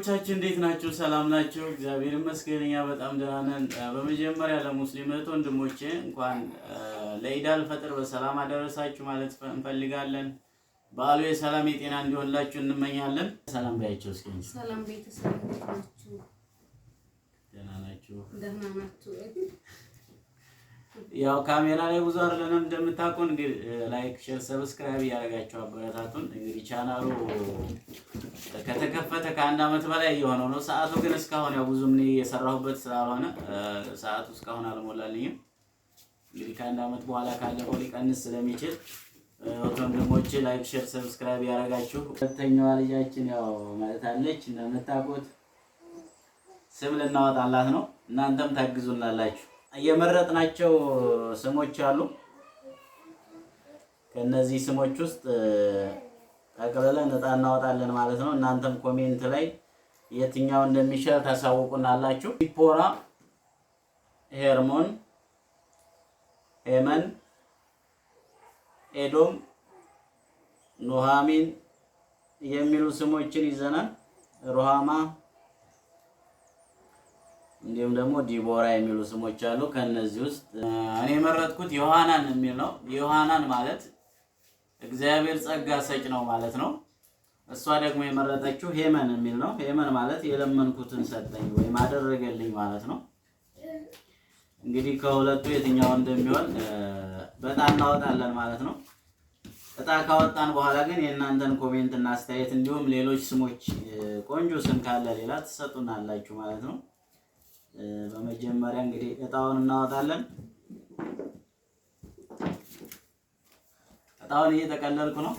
ቤተሰቦቻችን እንዴት ናችሁ? ሰላም ናችሁ? እግዚአብሔር ይመስገን እኛ በጣም ደህና ነን። በመጀመሪያ ለሙስሊም እህት ወንድሞቼ እንኳን ለኢድ አልፈጥር በሰላም አደረሳችሁ ማለት እንፈልጋለን። በዓሉ የሰላም የጤና እንዲሆንላችሁ እንመኛለን። ሰላም ባያችሁ እስኪ። ሰላም ቤተሰብ ናችሁ? ደህና ናችሁ? ደህና ናችሁ? ያው ካሜራ ላይ ብዙ አይደለም እንደምታውቁን፣ እንግዲህ ላይክ፣ ሼር፣ ሰብስክራይብ ያደረጋችሁ አበረታቱን። እንግዲህ ቻናሉ ከተከፈተ ከአንድ ዓመት በላይ የሆነው ነው። ሰዓቱ ግን እስካሁን ያው ብዙም እኔ የሰራሁበት ስላልሆነ ሰዓቱ እስካሁን አልሞላልኝም። እንግዲህ ከአንድ ዓመት በኋላ ካለፈው ሊቀንስ ስለሚችል ወንድሞቼ ላይክ፣ ሼር፣ ሰብስክራይብ ያደረጋችሁ። ሁለተኛዋ ልጃችን ያው መጥታለች እንደምታውቁት ስም ልናወጣላት ነው። እናንተም ታግዙናላችሁ። የመረጥናቸው ስሞች አሉ። ከነዚህ ስሞች ውስጥ ጠቅልለን ዕጣ እናወጣለን ማለት ነው። እናንተም ኮሜንት ላይ የትኛው እንደሚሻል ታሳውቁናላችሁ። ዲፖራ፣ ሄርሞን፣ ሄመን፣ ኤዶም፣ ኑሃሚን የሚሉ ስሞችን ይዘናል። ሩሃማ እንዲሁም ደግሞ ዲቦራ የሚሉ ስሞች አሉ። ከነዚህ ውስጥ እኔ የመረጥኩት ዮሐናን የሚል ነው። ዮሐናን ማለት እግዚአብሔር ጸጋ ሰጭ ነው ማለት ነው። እሷ ደግሞ የመረጠችው ሄመን የሚል ነው። ሄመን ማለት የለመንኩትን ሰጠኝ ወይም አደረገልኝ ማለት ነው። እንግዲህ ከሁለቱ የትኛው እንደሚሆን በጣም እናወጣለን ማለት ነው። እጣ ካወጣን በኋላ ግን የእናንተን ኮሜንት እና አስተያየት እንዲሁም ሌሎች ስሞች ቆንጆ ስም ካለ ሌላ ትሰጡናላችሁ ማለት ነው። በመጀመሪያ እንግዲህ እጣውን እናወጣለን። እጣውን እየተቀለልኩ ነው።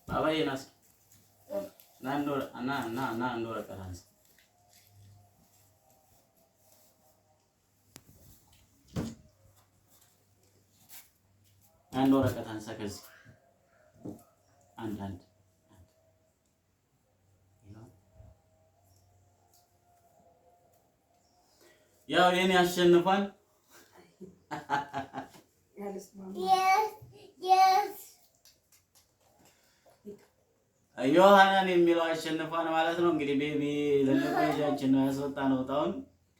ባባዬ ናስ ናንዶር እና አንዶር ቀራንስ አንድ ወረቀት አንሳ። ከዚህ አንድ ያው የኔ ያሸንፋል። ዮሐናን የሚለው አሸንፏል ማለት ነው። እንግዲህ ቤቢ ለነቆያችን ነው ያስወጣነው እጣውን።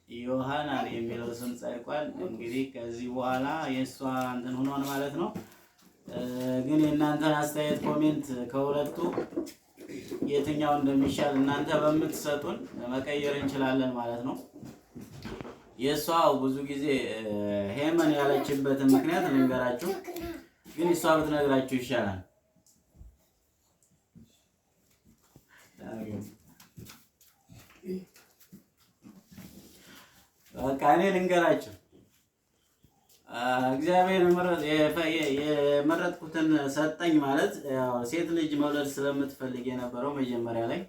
ዮሐናን የሚለው ስም ጸድቋል። እንግዲህ ከዚህ በኋላ የእሷ እንትን ሆኗል ማለት ነው። ግን የእናንተን አስተያየት ኮሜንት ከሁለቱ የትኛው እንደሚሻል እናንተ በምትሰጡን መቀየር እንችላለን ማለት ነው። የእሷ ብዙ ጊዜ ሄመን ያለችበትን ምክንያት ልንገራችሁ፣ ግን እሷ ብትነግራችሁ ይሻላል። በቃ እኔ ልንገራችሁ። እግዚአብሔር የመረጥኩትን ሰጠኝ ማለት ያው ሴት ልጅ መውለድ ስለምትፈልግ የነበረው መጀመሪያ ላይ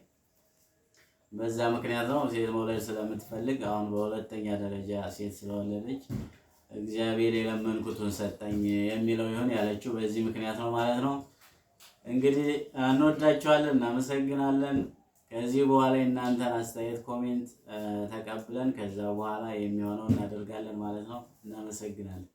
በዛ ምክንያት ነው። ሴት መውለድ ስለምትፈልግ አሁን በሁለተኛ ደረጃ ሴት ስለወለደች እግዚአብሔር የለመንኩትን ሰጠኝ የሚለው ይሁን ያለችው በዚህ ምክንያት ነው ማለት ነው። እንግዲህ እንወዳችኋለን፣ እናመሰግናለን። ከዚህ በኋላ እናንተን አስተያየት ኮሜንት ተቀብለን ከዛ በኋላ የሚሆነው እናደርጋለን ማለት ነው። እናመሰግናለን።